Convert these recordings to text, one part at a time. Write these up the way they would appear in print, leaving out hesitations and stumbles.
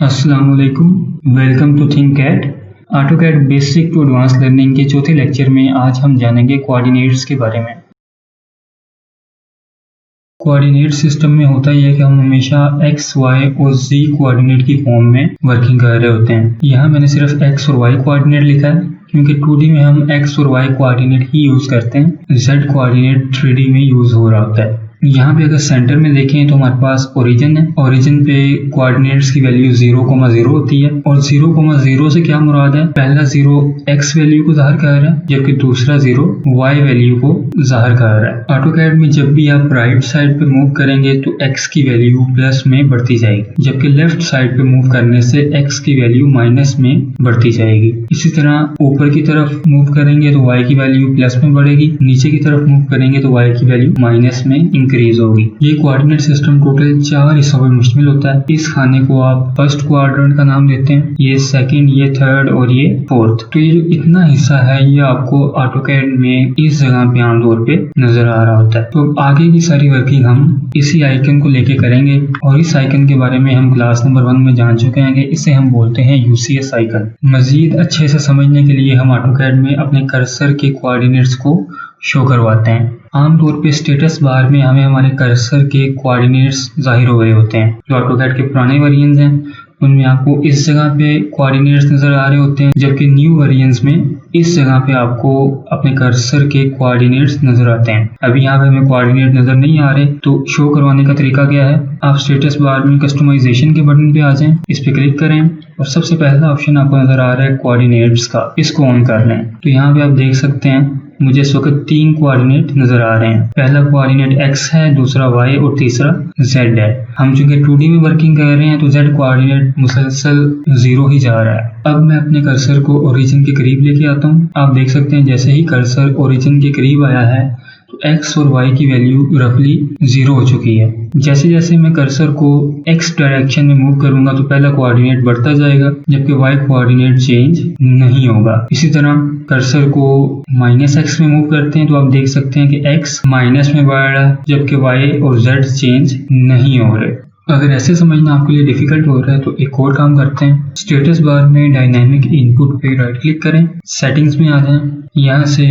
अस्सलामुअलैकुम, welcome to ThinkCAD. AutoCAD basic to advance learning के चौथे लेक्चर में आज हम जानेंगे कोऑर्डिनेट्स के बारे में। कोऑर्डिनेट सिस्टम में होता यह है कि हम हमेशा x, y और z कोऑर्डिनेट की फॉर्म में वर्किंग कर रहे होते हैं। यहाँ मैंने सिर्फ x और y कोऑर्डिनेट लिखा है क्योंकि 2D में हम x और y कोऑर्डिनेट ही यूज़ करते हैं, z कोऑर्डिनेट 3D में यूज़ हो रहा होता है। यहाँ पे अगर सेंटर में देखें तो हमारे पास ओरिजिन है। ओरिजिन पे कोऑर्डिनेट्स की वैल्यू 0,0 होती है और 0,0 से क्या मुराद है, पहला 0 x वैल्यू को ज़ाहिर कर रहा है जबकि दूसरा 0 y वैल्यू को ज़ाहिर कर रहा है। ऑटोकैड में जब भी आप राइट साइड पे मूव करेंगे तो x की वैल्यू प्लस में बढ़ती जाएगी, जबकि लेफ्ट साइड पे मूव करने से x की वैल्यू माइनस में बढ़ती जाएगी। इसी तरह ऊपर की तरफ मूव करेंगे तो y की वैल्यू प्लस में बढ़ेगी, नीचे की तरफ मूव करेंगे तो y की वैल्यू माइनस में इंक्रीज होगी। ये कोऑर्डिनेट सिस्टम टोटल 4 हिस्सों पर मुश्तमिल होता है। इस खाने को आप फर्स्ट क्वाड्रेंट का नाम देते हैं, ये सेकंड, ये थर्ड और ये फोर्थ। तो ये जो इतना हिस्सा है ये आपको ऑटोकैड में इस जगह पे आमतौर पे नजर आ रहा होता है। तो आगे की सारी वर्किंग हम इसी आइकन को लेके करेंगे और इस आइकन के बारे में हम क्लास नंबर 1 में जान चुके हैं। इसे हम बोलते हैं UCS आइकन। मजीद अच्छे से समझने के लिए हम ऑटोकैड में अपने कर्सर के कोऑर्डिनेट्स को शो करवाते हैं। आमतौर पे स्टेटस बार में हमें हमारे कर्सर के कोऑर्डिनेट्स जाहिर हो रहे होते हैं। जो ऑटोकैड के पुराने वेरिएंट्स हैं उनमें आपको इस जगह पे कोऑर्डिनेट्स नजर आ रहे होते हैं, जबकि न्यू वेरिएंट्स में इस जगह पे आपको अपने कर्सर के कोऑर्डिनेट्स नजर आते हैं। अभी यहाँ पे हमें कोऑर्डिनेट नजर नहीं आ रहे, तो शो करवाने का तरीका क्या है, आप स्टेटस बार में कस्टमाइजेशन के बटन पे आ जाएं, इस पे क्लिक करें और सबसे पहला ऑप्शन आपको नजर आ रहा है कोऑर्डिनेट्स का, इसको ऑन कर लें। तो यहाँ पे आप देख सकते हैं मुझे इस वक्त 3 कोऑर्डिनेट नजर आ रहे हैं। पहला कोऑर्डिनेट x है, दूसरा y और तीसरा z है। हम चूंकि 2D में वर्किंग कर रहे हैं तो z कोऑर्डिनेट मुसलसल 0 ही जा रहा है। अब मैं अपने कर्सर को ओरिजिन के करीब लेके आता हूँ। आप देख सकते हैं जैसे ही कर्सर ओरिजिन के करीब आया है तो x और y की वैल्यू रफली 0 हो चुकी है। जैसे जैसे मैं कर्सर को x डायरेक्शन में मूव करूंगा तो पहला कोऑर्डिनेट बढ़ता जाएगा जबकि y कोऑर्डिनेट चेंज नहीं होगा। इसी तरह कर्सर को -x में मूव करते हैं तो आप देख सकते हैं कि x माइनस में बढ़ रहा है जबकि y और z चेंज नहीं हो रहे। अगर ऐसे समझना आपके लिए डिफिकल्ट हो रहा है तो एक और काम करते हैं, स्टेटस बार में डायनामिक इनपुट पे राइट क्लिक करें, सेटिंग्स में आ जाएं, यहाँ से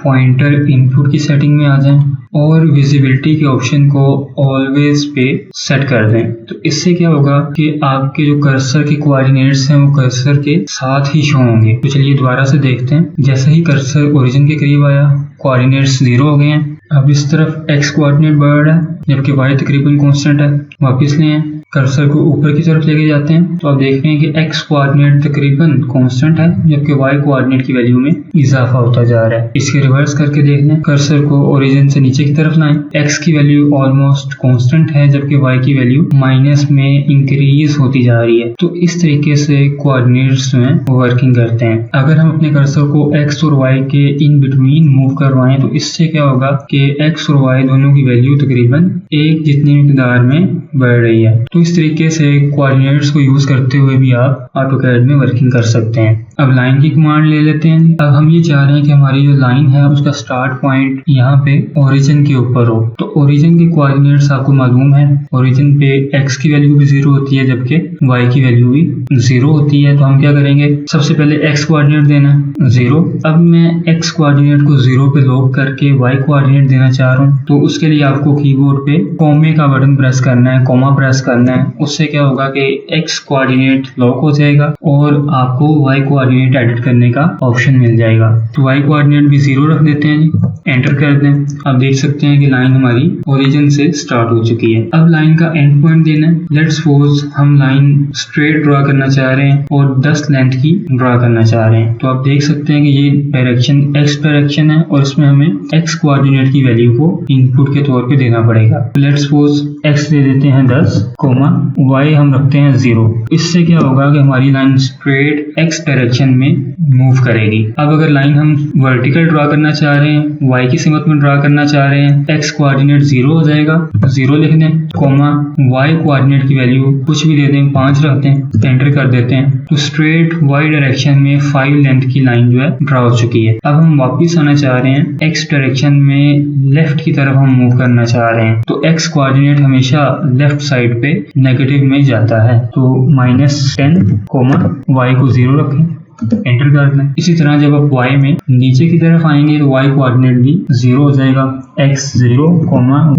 पॉइंटर इनपुट की सेटिंग में आ जाएं और विजिबिलिटी के ऑप्शन को ऑलवेज पे सेट कर दें। तो इससे क्या होगा कि आपके जो कर्सर के कोऑर्डिनेट्स हैं वो कर्सर के साथ ही शो होंगे। तो चलिए दोबारा से देखते हैं। जैसे ही कर्सर ओरिजिन के करीब आया कोऑर्डिनेट्स 0 हो गए हैं। अब इस तरफ x कोऑर्डिनेट बढ़ रहा है जबकि y तकरीबन कांस्टेंट है। वापस ले आए, कर्सर को ऊपर की तरफ लेके जाते हैं तो आप देख रहे हैं कि x कोऑर्डिनेट तकरीबन कांस्टेंट है जबकि y कोऑर्डिनेट की वैल्यू में इजाफा होता जा रहा है। इसके रिवर्स करके देख लें, कर्सर को ओरिजिन से नीचे की तरफ लाएं, x की वैल्यू ऑलमोस्ट कांस्टेंट है जबकि y की वैल्यू माइनस में इंक्रीज होती जा रही है। तो इस तरीके से कोऑर्डिनेट्स जो हैं वो वर्किंग करते हैं। अगर हम अपने कर्सर को x और y के इन बिटवीन मूव करवाएं तो इससे क्या होगा कि x और y दोनों की वैल्यू तकरीबन एक जितनी मिकदार में बढ़ रही है। तो इस तरीके से कोऑर्डिनेट्स को यूज करते हुए भी आप ऑटोकैड में वर्किंग कर सकते हैं। अब लाइन की कमांड ले लेते हैं। अब हम ये चाह रहे हैं कि हमारी जो लाइन है उसका स्टार्ट पॉइंट यहाँ पे ओरिजिन के ऊपर हो। तो ओरिजिन के कोऑर्डिनेट्स आपको मालूम है, ओरिजिन पे x की वैल्यू भी 0 होती है जबकि y की वैल्यू भी 0 होती है। तो हम क्या करेंगे, सबसे पहले x कोऑर्डिनेट देना 0। अब मैं x कोऑर्डिनेट को 0 पे लॉक करके y कोऑर्डिनेट देना चाह रहा हूँ तो उसके लिए आपको कीबोर्ड पे कॉमे का बटन प्रेस करना है, कॉमा प्रेस करना है। उससे क्या होगा कि x कोऑर्डिनेट लॉक हो जाएगा और आपको y कोऑर्डिनेट एडिट करने का ऑप्शन मिल जाएगा। तो y कोऑर्डिनेट भी 0 रख देते हैं, एंटर कर दें। आप देख सकते हैं कि लाइन हमारी ओरिजिन से स्टार्ट हो चुकी है। अब लाइन का एंड पॉइंट देना है। लेट्स सपोज हम लाइन स्ट्रेट ड्रा करना चाह रहे हैं और 10 लेंथ की ड्रा करना चाह रहे हैं। तो आप देख सकते हैं कि ये डायरेक्शन x डायरेक्शन है और इसमें हमें x कोऑर्डिनेट की वैल्यू को इनपुट के तौर पे देना पड़ेगा। लेट्स सपोज x दे देते हैं 10, y हम रखते हैं 0। इससे क्या होगा कि हमारी लाइन स्ट्रेट x डायरेक्शन में मूव करेगी। अब अगर लाइन हम वर्टिकल ड्रा करना चाह रहे हैं, y की सिमत में ड्रा करना चाह रहे हैं, x कोऑर्डिनेट 0 हो जाएगा, 0 लिख दें, कॉमा y कोऑर्डिनेट की वैल्यू कुछ भी दे दें, 5 रख दें, एंटर कर देते हैं। तो स्ट्रेट y डायरेक्शन में 5 लेंथ की लाइन जो है ड्रा हो चुकी है। अब हम वापस आना चाह रहे हैं x डायरेक्शन में, लेफ्ट की तरफ हम मूव करना चाह रहे हैं। तो x कोऑर्डिनेट हमेशा लेफ्ट साइड पे नेगेटिव में जाता है। तो -10, y को 0 रखें, एंटर कर दें। इसी तरह जब आप y में नीचे की तरफ आएंगे तो y कोऑर्डिनेट भी 0 हो जाएगा, x0,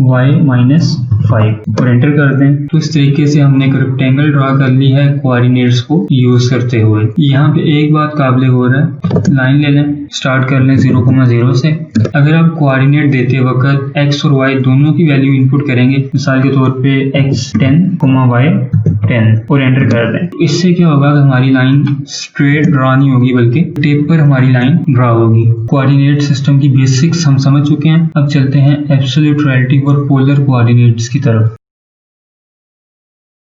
y -5 और एंटर कर दें। तो इस तरीके से हमने एक रेक्टेंगल ड्रा कर ली है कोऑर्डिनेट्स को यूज करते हुए। यहाँ पे एक बात काबिल गौर है, लाइन ले लें, स्टार्ट कर लें 0,0 से। अगर आप कोऑर्डिनेट देते वक्त x और y दोनों की वैल्यू इनपुट करेंगे, मिसाल के तौर पे x10, y10 और एंटर कर दें, तो इससे क्या होगा कि हमारी लाइन स्ट्रेट ड्रा नहीं होगी बल्कि टेप पर हमारी लाइन ड्रा होगी। कोऑर्डिनेट सिस्टम की बेसिक्स हम समझ चुके हैं। अब चलते हैं एब्सोल्यूट, रिलेटिव और पोलर कोऑर्डिनेट्स की तरफ।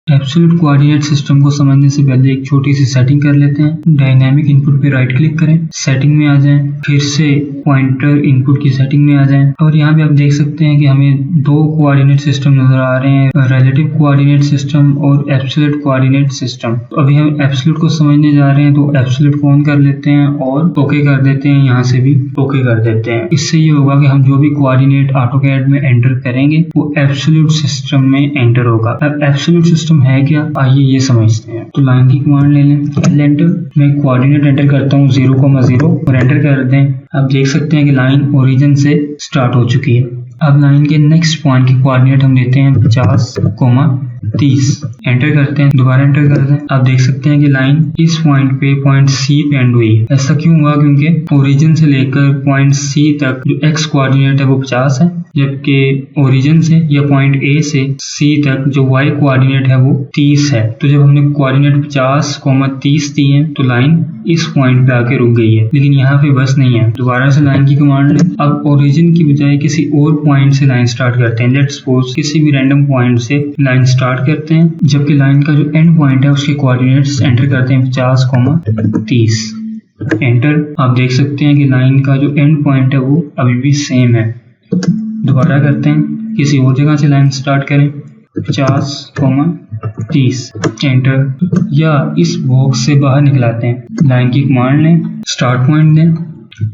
एब्सोल्यूट कोऑर्डिनेट सिस्टम को समझने से पहले एक छोटी सी सेटिंग कर लेते हैं। डायनामिक इनपुट पे राइट क्लिक करें, सेटिंग में आ जाएं, फिर से पॉइंटर इनपुट की सेटिंग में आ जाएं और यहाँ पे आप देख सकते हैं कि हमें दो कोऑर्डिनेट सिस्टम नजर आ रहे हैं, रिलेटिव कोऑर्डिनेट सिस्टम और एब्सोल्यूट कोऑर्डिनेट सिस्टम। तो अभी हम एब्सोल्यूट को समझने जा रहे हैं, तो एब्सोल्यूट को ऑन कर लेते हैं और ओके कर देते हैं, यहाँ से भी ओके कर देते हैं। इससे ये होगा कि हम जो भी कोऑर्डिनेट ऑटोकैड में एंटर करेंगे वो एब्सोल्यूट सिस्टम में एंटर होगा। अब एब्सोल्यूट सिस्टम है क्या, आइए ये समझते हैं। तो लाइन की कमांड ले लें, एंटर, मैं कोऑर्डिनेट एंटर करता हूँ 0,0 और एंटर कर दें। आप देख सकते हैं कि लाइन ओरिजिन से स्टार्ट हो चुकी है। अब लाइन के नेक्स्ट पॉइंट की कोऑर्डिनेट हम देते हैं 50,30, एंटर करते हैं, दोबारा एंटर करते हैं। आप देख सकते हैं कि लाइन इस पॉइंट पे, पॉइंट सी पे एंड हुई है। ऐसा क्यों हुआ, क्योंकि ओरिजिन से लेकर पॉइंट सी तक जो एक्स कोऑर्डिनेट है वो 50 है, जबकि ओरिजिन से या पॉइंट ए से सी तक जो वाई कोऑर्डिनेट है वो 30 है। तो जब हमने कोऑर्डिनेट 50,30 दिए हैं तो लाइन इस पॉइंट पे आके रुक गई है, लेकिन यहाँ पे बस नहीं है। दोबारा से लाइन की कमांड लें, अब ओरिजिन की बजाय किसी और पॉइंट से लाइन स्टार्ट करते हैं। लेट्स सपोज किसी भी रैंडम पॉइंट से लाइन स्टार्ट करते हैं, जबकि लाइन का जो एंड पॉइंट है उसके कोऑर्डिनेट्स एंटर करते हैं 50,30, एंटर। आप देख सकते हैं कि लाइन का जो एंड पॉइंट है वो अभी भी सेम है। दोबारा करते हैं, किसी और जगह से लाइन स्टार्ट करें 50,30, एंटर, या इस बॉक्स से बाहर निकलाते हैं। लाइन की कमांड लें, स्टार्ट पॉइंट दें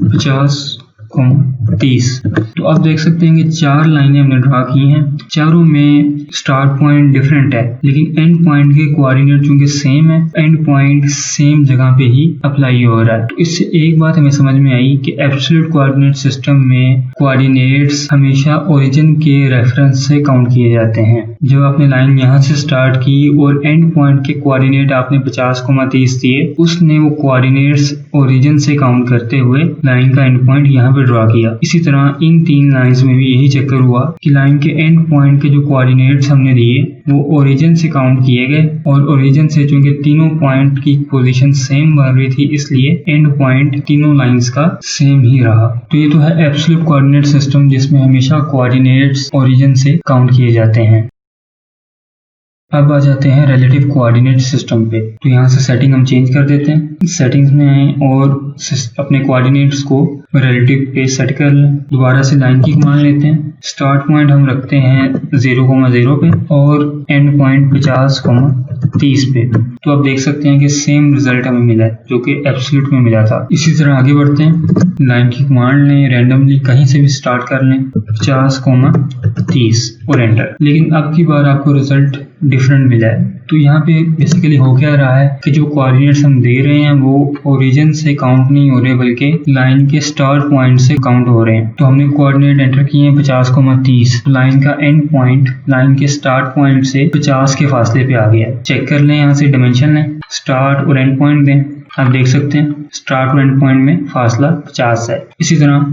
50,30। तो आप देख सकते हैं कि 4 लाइनें हमने ड्रा की हैं, चारों में स्टार्ट पॉइंट डिफरेंट है, लेकिन एंड पॉइंट के कोऑर्डिनेट चूंकि सेम है, एंड पॉइंट सेम जगह पे ही अप्लाई हो रहा है। तो इससे एक बात हमें समझ में आई कि एब्सोल्यूट कोऑर्डिनेट सिस्टम में कोऑर्डिनेट्स हमेशा ओरिजिन के रेफरेंस से काउंट किए जाते हैं। जब आपने लाइन यहाँ से स्टार्ट की और एंड पॉइंट के कोऑर्डिनेट आपने 50,30 दिए, उसने वो कोऑर्डिनेट्स ओरिजिन से काउंट करते हुए लाइन का एंड पॉइंट यहाँ पे ड्रा किया। इसी तरह इन 3 लाइंस में भी यही चक्कर हुआ कि लाइन के एंड पॉइंट के जो कोऑर्डिनेट्स हमने दिए वो ओरिजिन से काउंट किए गए, और ओरिजिन से चूंकि तीनों पॉइंट की पोजीशन सेम बन रही थी, इसलिए एंड पॉइंट तीनों लाइंस का सेम ही रहा। तो ये तो है एब्सोल्यूट कोऑर्डिनेट सिस्टम, जिसमें हमेशा कोऑर्डिनेट्स ओरिजिन से काउंट किए जाते हैं। अब आ जाते हैं रिलेटिव कोऑर्डिनेट सिस्टम पे। तो यहाँ से सेटिंग हम चेंज कर देते हैं, सेटिंग्स में आए और अपने कोऑर्डिनेट्स को रिलेटिव पे सेट कर लें। दोबारा से लाइन की कमांड लेते हैं, स्टार्ट पॉइंट हम रखते हैं 0,0 पे और एंड पॉइंट 50,30 पे। तो आप देख सकते हैं कि सेम रिजल्ट हमें मिला है जो कि एब्सोल्यूट में मिला था। इसी तरह आगे बढ़ते हैं, लाइन की कमांड लें, रैंडमली कहीं से भी स्टार्ट कर लें 50,30 और एंटर। लेकिन अब की बार आपको रिजल्ट डिफरेंट मिला है। तो यहाँ पे बेसिकली हो क्या रहा है कि जो कोऑर्डिनेट्स हम दे रहे हैं वो ओरिजिन से काउंट नहीं हो रहे, बल्कि लाइन के स्टार्ट पॉइंट से काउंट हो रहे हैं। तो हमने कोऑर्डिनेट एंटर किए हैं 50,30, तो लाइन का एंड पॉइंट लाइन के स्टार्ट पॉइंट से 50 के फासले पे आ गया है। चेक कर लें, यहाँ से डायमेंशन लें, स्टार्ट और एंड पॉइंट दें। आप देख सकते हैं स्टार्ट और एंड पॉइंट में फासला 50 है। इसी तरह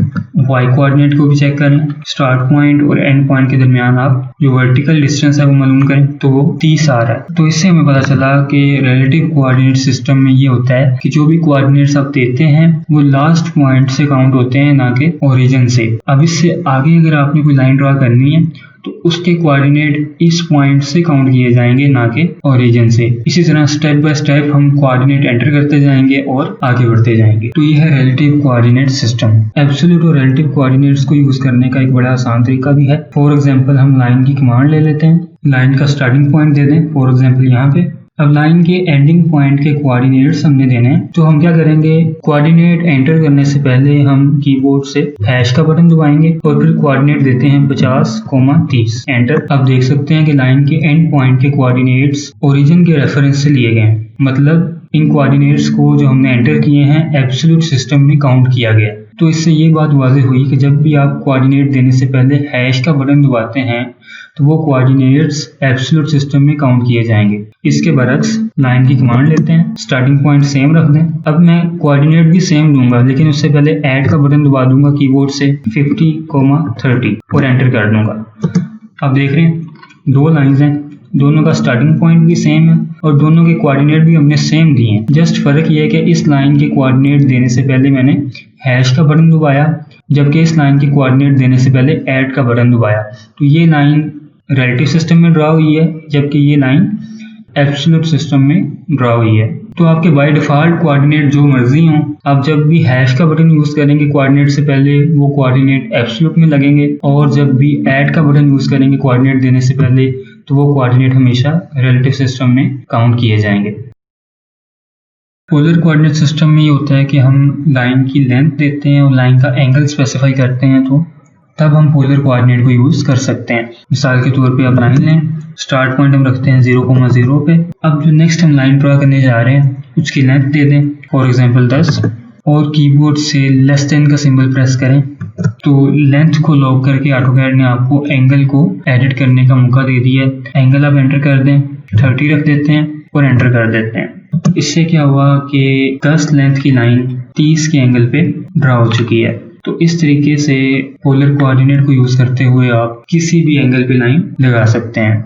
वाई कोऑर्डिनेट को भी चेक कर लें, स्टार्ट पॉइंट और एंड पॉइंट के दरमियान आप जो वर्टिकल डिस्टेंस है वो मालूम करें तो वो 30 आ रहा है। तो इससे हमें पता चला कि रिलेटिव कोऑर्डिनेट सिस्टम में ये होता है कि जो भी कोऑर्डिनेट्स आप देते हैं वो लास्ट पॉइंट से काउंट होते हैं, ना कि ओरिजिन से। अब इससे आगे अगर आपने कोई लाइन ड्रा करनी है तो उसके कोऑर्डिनेट इस पॉइंट से काउंट किए जाएंगे, ना कि ओरिजिन से। इसी तरह स्टेप बाय स्टेप हम कोऑर्डिनेट एंटर करते जाएंगे और आगे बढ़ते जाएंगे। तो ये है रिलेटिव कोऑर्डिनेट सिस्टम। एब्सोल्यूट और रिलेटिव कोऑर्डिनेट्स को यूज करने का एक बड़ा आसान तरीका भी है। फॉर एग्जांपल हम लाइन की कमांड ले लेते हैं, लाइन का स्टार्टिंग पॉइंट दे दें, फॉर एग्जांपल यहाँ पे। अब लाइन के एंडिंग पॉइंट के कोऑर्डिनेट्स हमने देने हैं, तो हम क्या करेंगे, कोऑर्डिनेट एंटर करने से पहले हम कीबोर्ड से हैश का बटन दबाएंगे और फिर कोऑर्डिनेट देते हैं 50,30 एंटर। अब देख सकते हैं कि लाइन के एंड पॉइंट के कोऑर्डिनेट्स ओरिजिन के रेफरेंस से लिए गए हैं, मतलब इन कोऑर्डिनेट्स को जो हमने एंटर किए हैं एब्सोल्यूट सिस्टम में काउंट किया गया। तो इससे ये बात वाज़ेह हुई कि जब भी आप कोऑर्डिनेट देने से पहले हैश का बटन दबाते हैं तो वो कोऑर्डिनेट्स एब्सोल्यूट सिस्टम में काउंट किए जाएंगे। इसके बरक्स लाइन की कमांड लेते हैं, स्टार्टिंग पॉइंट सेम रख दें। अब मैं कोऑर्डिनेट भी सेम दूंगा, लेकिन उससे पहले ऐड का बटन दबा दूंगा कीबोर्ड से 50,30 और एंटर कर दूंगा। अब देख रहे हैं 2 लाइंस हैं, दोनों का स्टार्टिंग पॉइंट भी सेम है और दोनों के कोऑर्डिनेट भी हमने सेम दिए हैं। जस्ट फर्क ये है कि इस लाइन के कोऑर्डिनेट देने से पहले मैंने हैश का बटन दबाया, जबकि इस लाइन के कोऑर्डिनेट देने से पहले ऐड का बटन दबाया। तो ये लाइन रिलेटिव सिस्टम में ड्रा हुई है, जबकि ये लाइन एब्सोल्यूट सिस्टम में ड्रा हुई है। तो आपके बाय डिफॉल्ट कोऑर्डिनेट जो मर्जी हों, आप जब भी हैश का बटन यूज करेंगे कोऑर्डिनेट से पहले वो कोऑर्डिनेट एब्सोल्यूट में लगेंगे, और जब भी ऐड का बटन यूज करेंगे कोऑर्डिनेट देने से पहले तो वो कोऑर्डिनेट हमेशा रिलेटिव सिस्टम में काउंट किए जाएंगे। पोलर कोऑर्डिनेट सिस्टम में ये होता है कि हम लाइन की लेंथ देते हैं और लाइन का एंगल स्पेसिफाई करते हैं, तो तब हम पोलर कोऑर्डिनेट को यूज कर सकते हैं। मिसाल के तौर पे आप लाइन लें, स्टार्ट पॉइंट हम रखते हैं 0,0 पे। अब जो नेक्स्ट हम लाइन ड्रा करने जा रहे हैं उसकी लेंथ दे दें, फॉर एग्जांपल 10, और कीबोर्ड से लेस देन का सिंबल प्रेस करें। तो लेंथ को लॉक करके ऑटोकैड ने आपको एंगल को एडिट करने का मौका दे दिया। एंगल आप एंटर कर दें, 30 रख देते हैं और एंटर कर देते हैं। इससे क्या हुआ कि 10 लेंथ की लाइन 30 के एंगल पे ड्रा हो चुकी है। तो इस तरीके से पोलर कोऑर्डिनेट को यूज करते हुए आप किसी भी एंगल पे लाइन लगा सकते हैं।